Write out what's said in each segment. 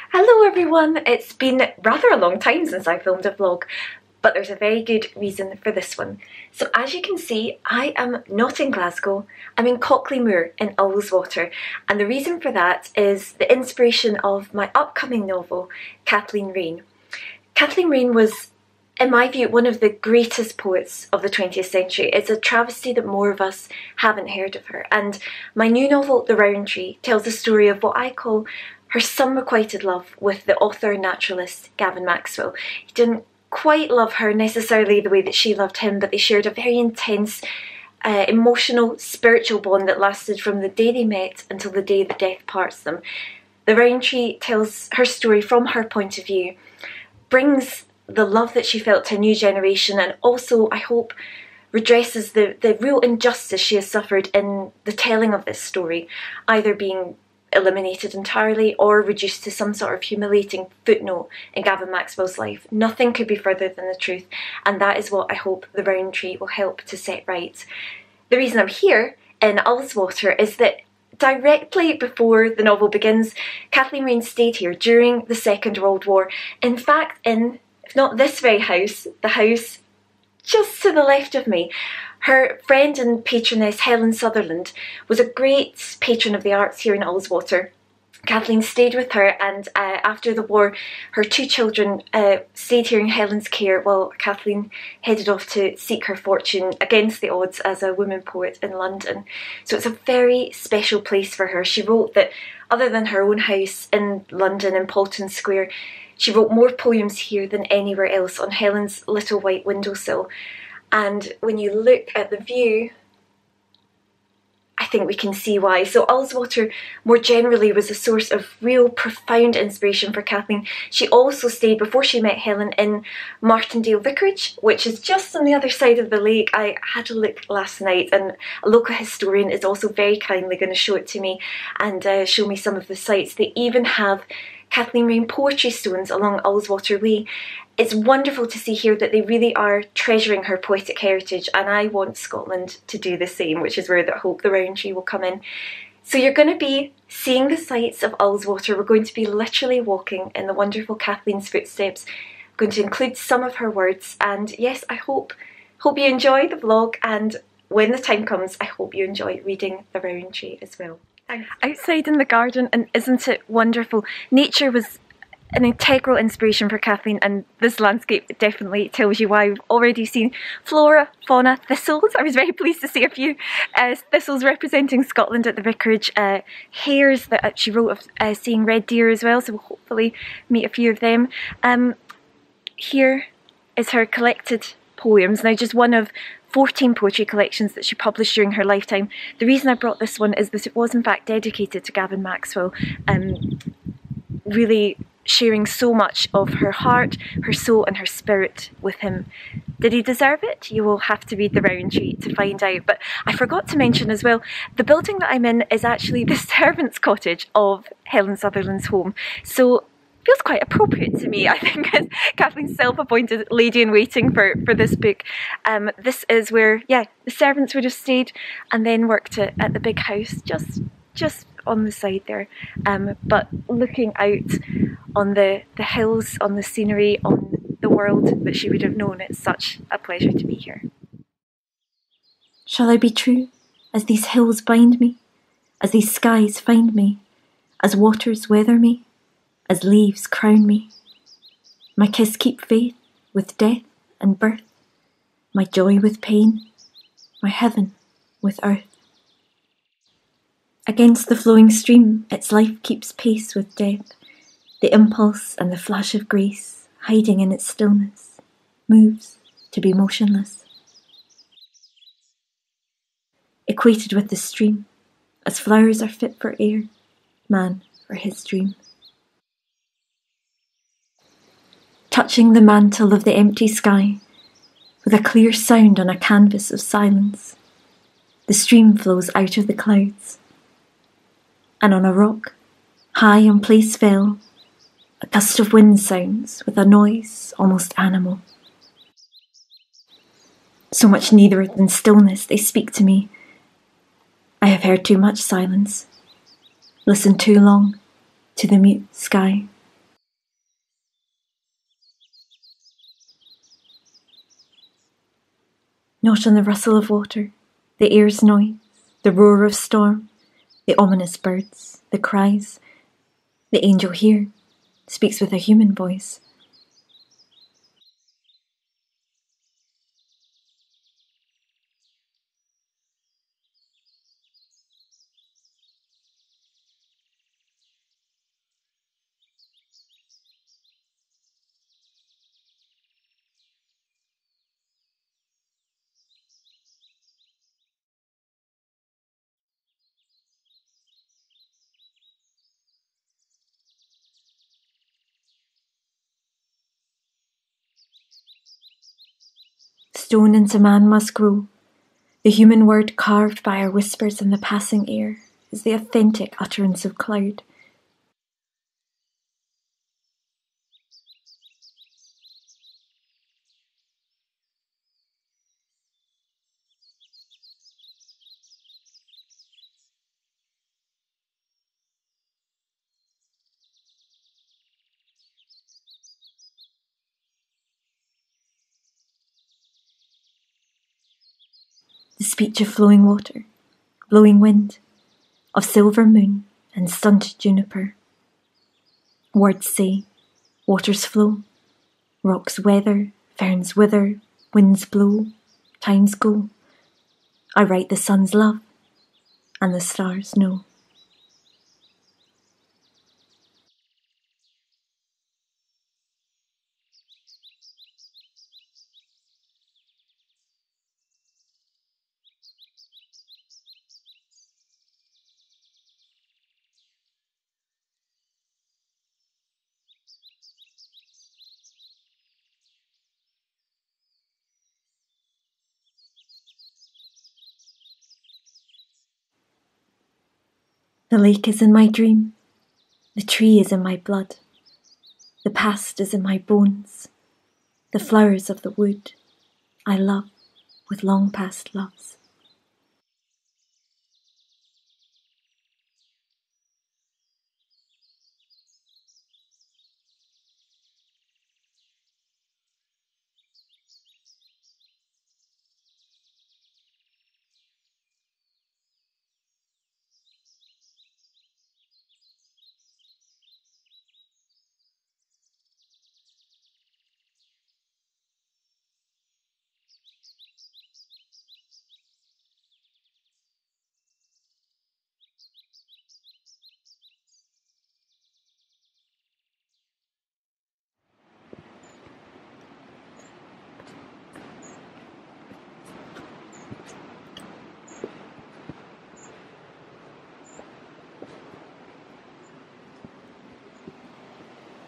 Hello everyone! It's been rather a long time since I filmed a vlog, but there's a very good reason for this one. So as you can see, I am not in Glasgow, I'm in Cockley Moor in Ullswater, and the reason for that is the inspiration of my upcoming novel, Kathleen Raine. Kathleen Raine was, in my view, one of the greatest poets of the 20th century. It's a travesty that more of us haven't heard of her, and my new novel, The Rowan Tree, tells the story of what I call her unrequited love with the author and naturalist Gavin Maxwell. He didn't quite love her necessarily the way that she loved him, but they shared a very intense, emotional, spiritual bond that lasted from the day they met until the day that death parts them. The Rowan Tree tells her story from her point of view, brings the love that she felt to a new generation, and also, I hope, redresses the real injustice she has suffered in the telling of this story, either being eliminated entirely or reduced to some sort of humiliating footnote in Gavin Maxwell's life. Nothing could be further than the truth, and that is what I hope The Rowan Tree will help to set right. The reason I'm here in Ullswater is that directly before the novel begins, Kathleen Raine stayed here during the Second World War. In fact, in, if not this very house, the house just to the left of me. Her friend and patroness Helen Sutherland was a great patron of the arts here in Ullswater. Kathleen stayed with her, and after the war her two children stayed here in Helen's care while Kathleen headed off to seek her fortune against the odds as a woman poet in London. So it's a very special place for her. She wrote that other than her own house in London in Paulton Square, she wrote more poems here than anywhere else on Helen's little white windowsill. And when you look at the view, I think we can see why. So Ullswater more generally was a source of real profound inspiration for Kathleen. She also stayed, before she met Helen, in Martindale Vicarage, which is just on the other side of the lake. I had a look last night, and a local historian is also very kindly going to show it to me and show me some of the sites. They even have Kathleen Raine Poetry Stones along Ullswater Way. It's wonderful to see here that they really are treasuring her poetic heritage, and I want Scotland to do the same, which is where I hope The Rowan Tree will come in. So you're going to be seeing the sights of Ullswater. We're going to be literally walking in the wonderful Kathleen's footsteps. I'm going to include some of her words, and yes, I hope you enjoy the vlog, and when the time comes, I hope you enjoy reading The Rowan Tree as well. Thanks. Outside in the garden, and isn't it wonderful? Nature was an integral inspiration for Kathleen, and this landscape definitely tells you why. We've already seen flora, fauna, thistles. I was very pleased to see a few thistles representing Scotland at the vicarage. Hares that she wrote of seeing red deer as well, so we'll hopefully meet a few of them. Here is her collected poems, now just one of 14 poetry collections that she published during her lifetime. The reason I brought this one is that it was in fact dedicated to Gavin Maxwell, really sharing so much of her heart, her soul and her spirit with him. Did he deserve it? You will have to read The Rowan Tree to find out. But I forgot to mention as well, the building that I'm in is actually the servants' cottage of Helen Sutherland's home. So feels quite appropriate to me, I think, as Kathleen's self-appointed lady-in-waiting for this book. This is where, yeah, the servants would have stayed and then worked at the big house just on the side there. But looking out on the hills, on the scenery, on the world that she would have known, it's such a pleasure to be here. Shall I be true, as these hills bind me, as these skies find me, as waters weather me, as leaves crown me? My kiss keep faith with death and birth, my joy with pain, my heaven with earth. Against the flowing stream, its life keeps pace with death. The impulse and the flash of grace, hiding in its stillness, moves to be motionless. Equated with the stream, as flowers are fit for air, man for his dream. Touching the mantle of the empty sky, with a clear sound on a canvas of silence, the stream flows out of the clouds. And on a rock, high on Place Fell, a gust of wind sounds with a noise almost animal. So much neither than stillness they speak to me. I have heard too much silence, listened too long to the mute sky Not on the rustle of water, the air's noise, the roar of storm, the ominous birds, the cries. The angel here speaks with a human voice. Stone into man must grow. The human word carved by our whispers in the passing air is the authentic utterance of cloud. The speech of flowing water, blowing wind, of silver moon and stunted juniper. Words say, waters flow, rocks weather, ferns wither, winds blow, times go. I write the sun's love, and the stars know. The lake is in my dream, the tree is in my blood, the past is in my bones, the flowers of the wood I love with long past loves.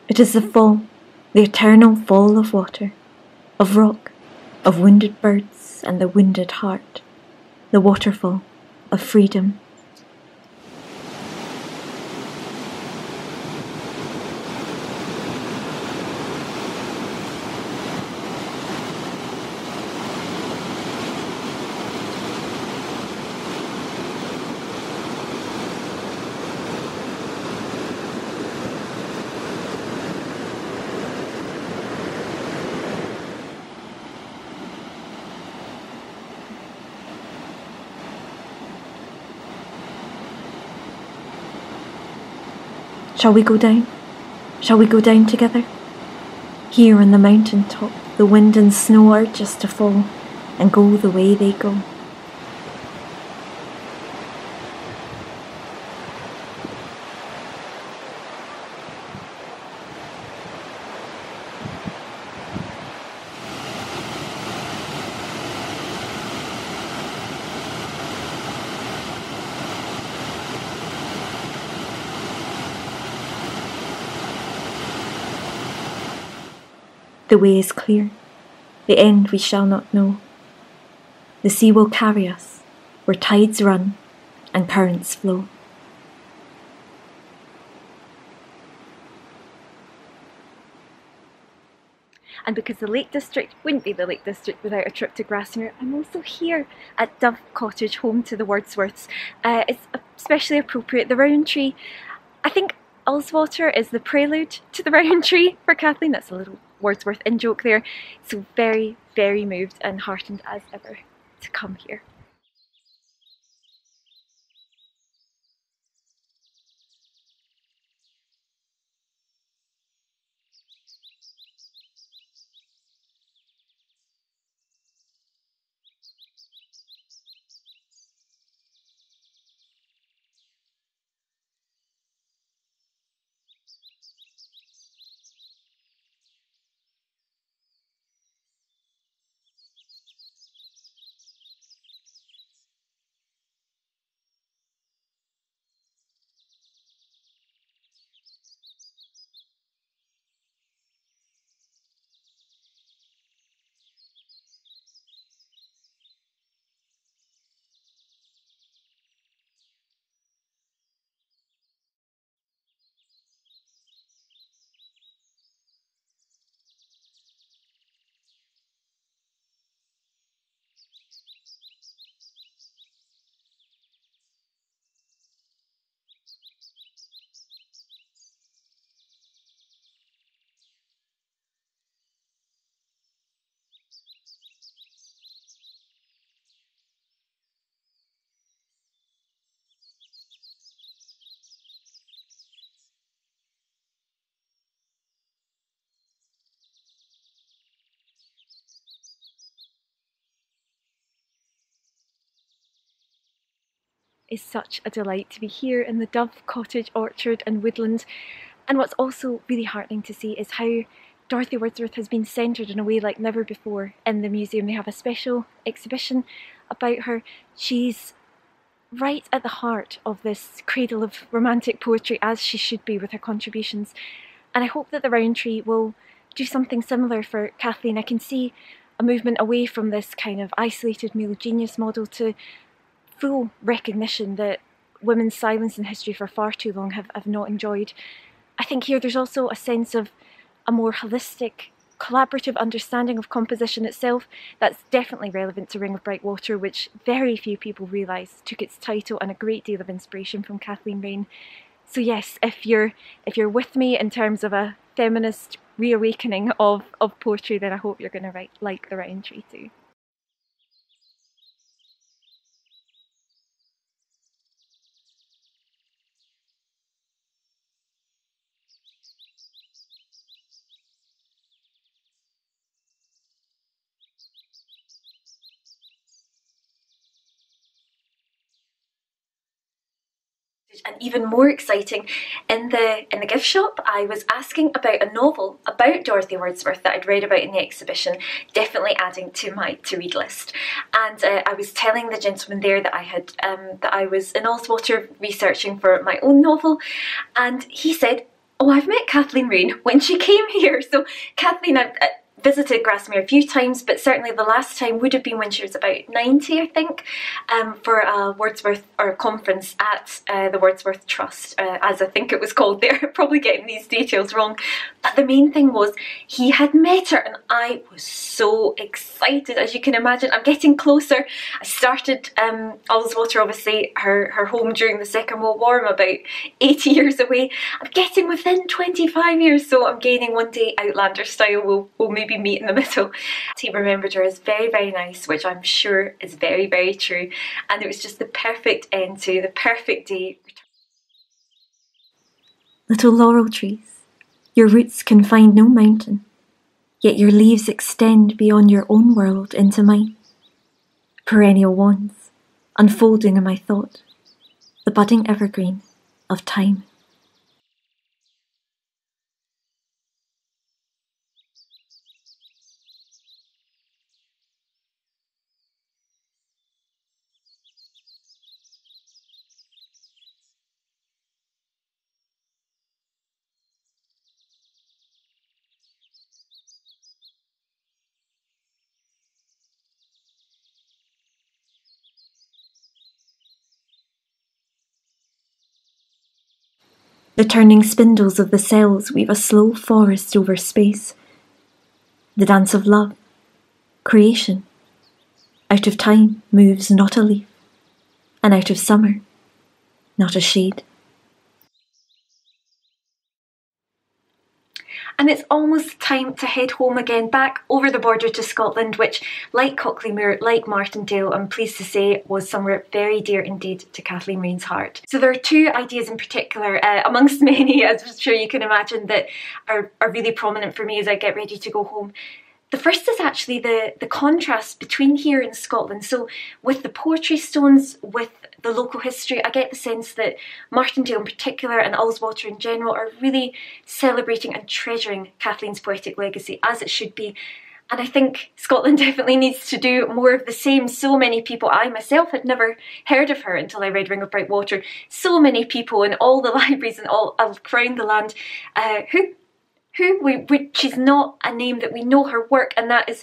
It is the fall, the eternal fall of water, of rock, of wounded birds and the wounded heart, the waterfall of freedom. Shall we go down? Shall we go down together? Here on the mountain top, the wind and snow urge us to fall and go the way they go. The way is clear, the end we shall not know. The sea will carry us where tides run and currents flow. And because the Lake District wouldn't be the Lake District without a trip to Grasmere, I'm also here at Dove Cottage, home to the Wordsworths. It's especially appropriate. The Rowan Tree, I think Ullswater is the prelude to the Rowan Tree for Kathleen. That's a little Wordsworth in joke there. So very, very moved and heartened as ever. to come here. It's such a delight to be here in the Dove Cottage orchard and woodland. And what's also really heartening to see is how Dorothy Wordsworth has been centred in a way like never before in the museum. They have a special exhibition about her. She's right at the heart of this cradle of romantic poetry, as she should be with her contributions. And I hope that the Rowan Tree will do something similar for Kathleen. I can see a movement away from this kind of isolated male genius model to full recognition that women's silence in history for far too long have not enjoyed. I think here there's also a sense of a more holistic, collaborative understanding of composition itself that's definitely relevant to Ring of Bright Water, which very few people realise took its title and a great deal of inspiration from Kathleen Raine. So yes, if you're with me in terms of a feminist reawakening of poetry, then I hope you're going to like the Rowan Tree too. And even more exciting, in the gift shop I was asking about a novel about Dorothy Wordsworth that I'd read about in the exhibition, definitely adding to my to-read list. And I was telling the gentleman there that I was in Ullswater researching for my own novel, and he said, "Oh, I've met Kathleen Raine when she came here." So Kathleen, I've visited Grasmere a few times, but certainly the last time would have been when she was about 90, I think, for a Wordsworth or conference at the Wordsworth Trust, as I think it was called there. Probably getting these details wrong. But the main thing was he had met her, and I was so excited, as you can imagine. I'm getting closer. I started Ullswater, obviously her home during the Second World War. I'm about 80 years away. I'm getting within 25 years, so I'm gaining one day Outlander style. We'll maybe meet in the middle. He remembered her as very, very nice, which I'm sure is very, very true. And it was just the perfect end to the perfect day. Little laurel trees, your roots can find no mountain, yet your leaves extend beyond your own world into mine. Perennial wands, unfolding in my thought, the budding evergreen of time. The turning spindles of the cells weave a slow forest over space. The dance of love, creation. Out of time moves not a leaf, and out of summer, not a shade. and it's almost time to head home again, back over the border to Scotland, which, like Cockley Moor, like Martindale, I'm pleased to say, was somewhere very dear indeed to Kathleen Raine's heart. So there are two ideas in particular, amongst many, as I'm sure you can imagine, that are really prominent for me as I get ready to go home. The first is actually the contrast between here and Scotland. So with the poetry stones, with the local history, I get the sense that Martindale in particular and Ullswater in general are really celebrating and treasuring Kathleen's poetic legacy, as it should be. And I think Scotland definitely needs to do more of the same. So many people, I myself had never heard of her until I read Ring of Bright Water, so many people in all the libraries and all around the land she's not a name that we know her work, and that is,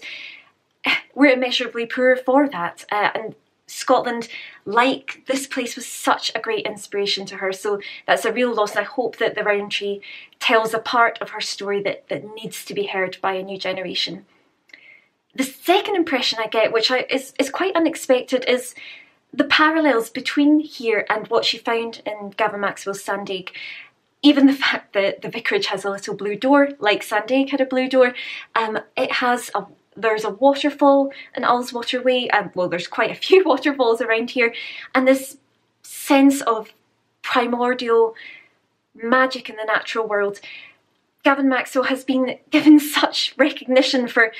we're immeasurably poor for that. And Scotland, like this place, was such a great inspiration to her, so that's a real loss, and I hope that the Rowan Tree tells a part of her story that needs to be heard by a new generation. The second impression I get, which is quite unexpected, is the parallels between here and what she found in Gavin Maxwell's Sandaig. Even the fact that the vicarage has a little blue door, like Sandaig had a blue door, there's a waterfall in Ullswater Way, well, there's quite a few waterfalls around here, and this sense of primordial magic in the natural world. Gavin Maxwell has been given such recognition for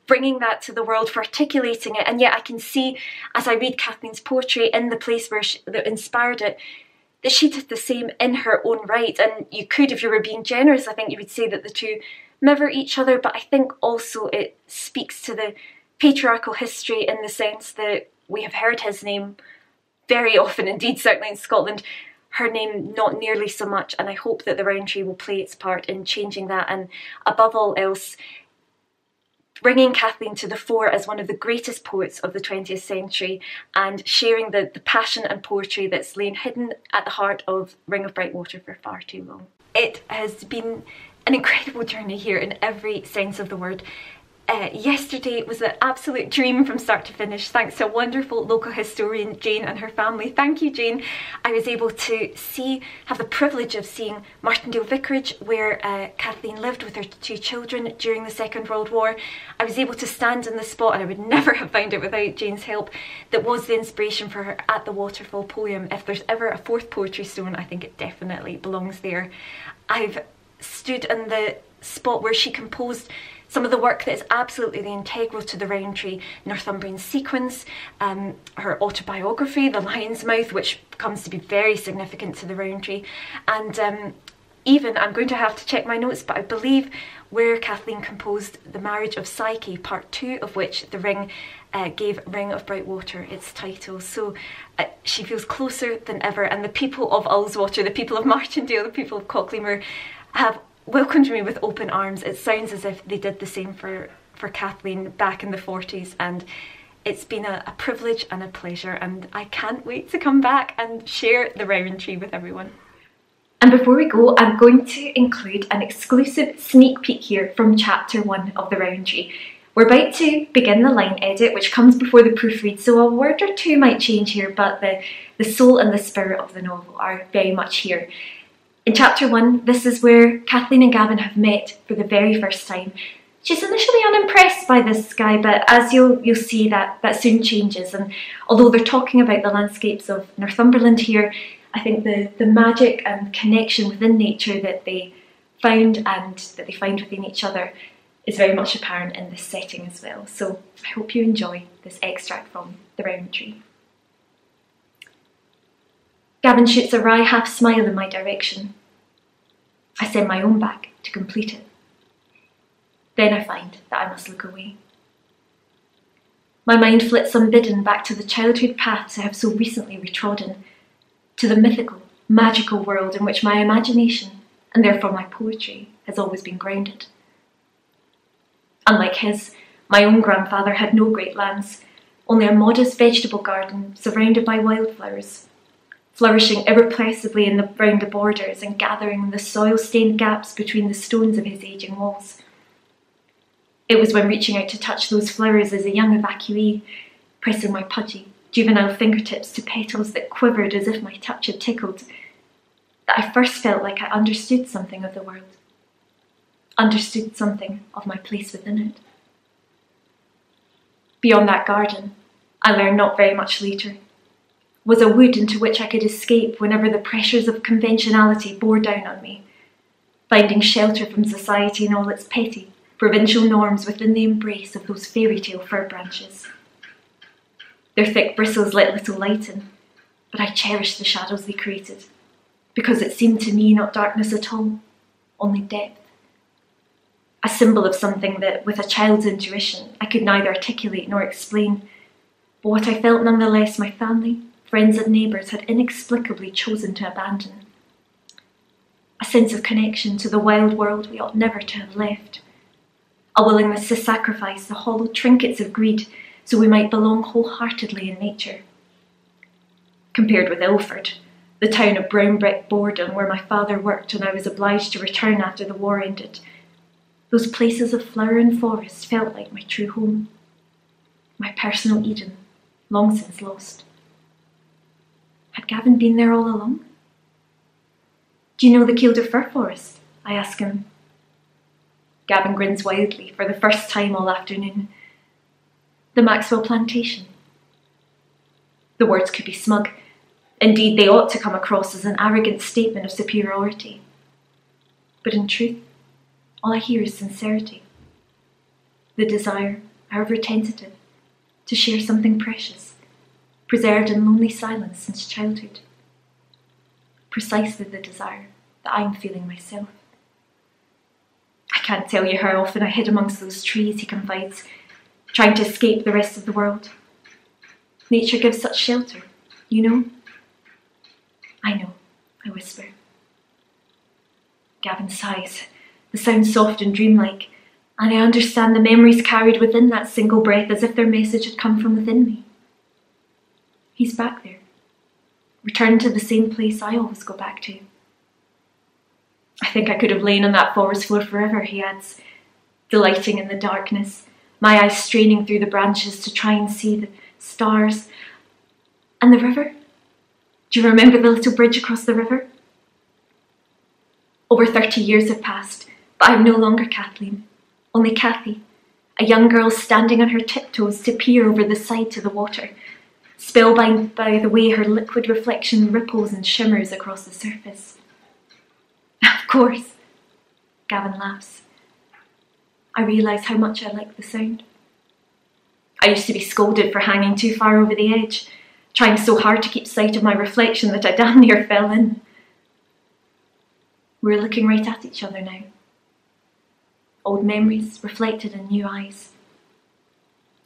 bringing that to the world, for articulating it, and yet I can see, as I read Kathleen's poetry in the place that inspired it, that she did the same in her own right. And you could, if you were being generous, I think you would say that the two mirror each other, but I think also it speaks to the patriarchal history in the sense that we have heard his name very often, indeed, certainly in Scotland, her name not nearly so much, and I hope that the Rowan Tree will play its part in changing that, and above all else, bringing Kathleen to the fore as one of the greatest poets of the 20th century and sharing the passion and poetry that's lain hidden at the heart of Ring of Bright Water for far too long. It has been an incredible journey here in every sense of the word. Yesterday was an absolute dream from start to finish, thanks to a wonderful local historian, Jane, and her family. Thank you, Jane. I was able to have the privilege of seeing Martindale Vicarage, where Kathleen lived with her two children during the Second World War. I was able to stand in the spot, and I would never have found it without Jane's help, that was the inspiration for her At the Waterfall poem. If there's ever a fourth poetry stone, I think it definitely belongs there. I've stood in the spot where she composed some of the work that is absolutely integral to the Rowan Tree: Northumbrian Sequence, her autobiography, The Lion's Mouth, which comes to be very significant to the Rowan Tree, and even, I'm going to have to check my notes, but I believe where Kathleen composed the Marriage of Psyche, part 2 of which the Ring gave Ring of Bright Water its title. So she feels closer than ever, and the people of Ullswater, the people of Martindale, the people of Cockley Moor have welcomed me with open arms. It sounds as if they did the same for Kathleen back in the 40s, and it's been a privilege and a pleasure, and I can't wait to come back and share the Rowan Tree with everyone. And before we go, I'm going to include an exclusive sneak peek here from chapter 1 of the Rowan Tree. We're about to begin the line edit, which comes before the proofread, so a word or two might change here, but the soul and the spirit of the novel are very much here. In chapter 1, this is where Kathleen and Gavin have met for the very first time. She's initially unimpressed by this guy, but as you'll see, that soon changes. And although they're talking about the landscapes of Northumberland here, I think the magic and connection within nature that they found and that they find within each other is very much apparent in this setting as well. So I hope you enjoy this extract from the Rowan Tree. Gavin shoots a wry half smile in my direction. I send my own back to complete it. Then I find that I must look away. My mind flits unbidden back to the childhood paths I have so recently retrodden, to the mythical, magical world in which my imagination, and therefore my poetry, has always been grounded. Unlike his, my own grandfather had no great lands, only a modest vegetable garden surrounded by wildflowers, flourishing irrepressibly round the borders and gathering the soil-stained gaps between the stones of his ageing walls. It was when reaching out to touch those flowers as a young evacuee, pressing my pudgy, juvenile fingertips to petals that quivered as if my touch had tickled, that I first felt like I understood something of the world. understood something of my place within it. Beyond that garden, I learned not very much later, was a wood into which I could escape whenever the pressures of conventionality bore down on me, finding shelter from society and all its petty, provincial norms within the embrace of those fairy tale fir branches. Their thick bristles let little light in, but I cherished the shadows they created, because it seemed to me not darkness at all, only depth. A symbol of something that, with a child's intuition, I could neither articulate nor explain, but what I felt nonetheless my family, friends and neighbours had inexplicably chosen to abandon. A sense of connection to the wild world we ought never to have left. A willingness to sacrifice the hollow trinkets of greed so we might belong wholeheartedly in nature. Compared with Ilford, the town of brown brick boredom where my father worked and I was obliged to return after the war ended, those places of flower and forest felt like my true home, my personal Eden, long since lost. Had Gavin been there all along? Do you know the Kielder fir forest? I ask him. Gavin grins wildly for the first time all afternoon. The Maxwell plantation. The words could be smug. Indeed, they ought to come across as an arrogant statement of superiority. But in truth, all I hear is sincerity. The desire, however tentative, to share something precious, preserved in lonely silence since childhood. Precisely the desire that I am feeling myself. I can't tell you how often I hid amongst those trees, he confides, trying to escape the rest of the world. Nature gives such shelter, you know. I know, I whisper. Gavin sighs, the sound soft and dreamlike, and I understand the memories carried within that single breath as if their message had come from within me. He's back there, returned to the same place I always go back to. I think I could have lain on that forest floor forever, he adds, delighting in the darkness, my eyes straining through the branches to try and see the stars. And the river? Do you remember the little bridge across the river? Over 30 years have passed, but I'm no longer Kathleen, only Kathy, a young girl standing on her tiptoes to peer over the side to the water, spellbound by the way her liquid reflection ripples and shimmers across the surface. Of course, Gavin laughs. I realise how much I like the sound. I used to be scolded for hanging too far over the edge, trying so hard to keep sight of my reflection that I damn near fell in. We're looking right at each other now. Old memories reflected in new eyes.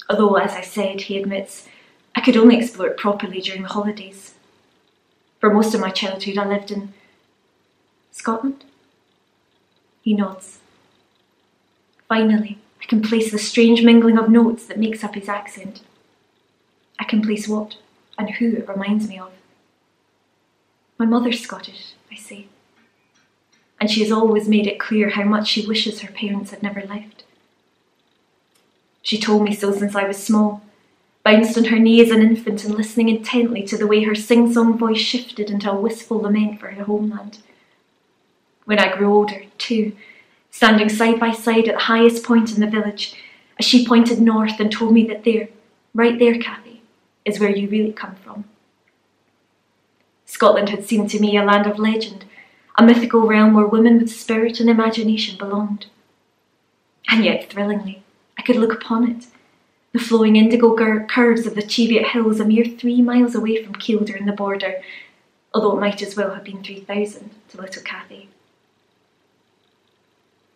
Although, as I said, he admits, I could only explore it properly during the holidays. For most of my childhood I lived in Scotland? He nods. Finally, I can place the strange mingling of notes that makes up his accent. I can place what and who it reminds me of. My mother's Scottish, I say, and she has always made it clear how much she wishes her parents had never left. She told me so since I was small, bounced on her knee as an infant and listening intently to the way her sing-song voice shifted into a wistful lament for her homeland. When I grew older, too, standing side by side at the highest point in the village, as she pointed north and told me that there, right there, Kathy, is where you really come from. Scotland had seemed to me a land of legend, a mythical realm where women with spirit and imagination belonged. And yet, thrillingly, I could look upon it, the flowing indigo curves of the Cheviot Hills a mere 3 miles away from Kielder and the border, although it might as well have been 3,000 to little Kathy.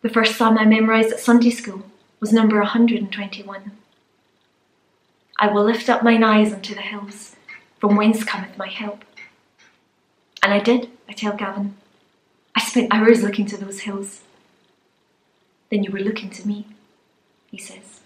The first psalm I memorised at Sunday school was number 121. I will lift up mine eyes unto the hills, from whence cometh my help. And I did, I tell Gavin. I spent hours looking to those hills. Then you were looking to me, he says.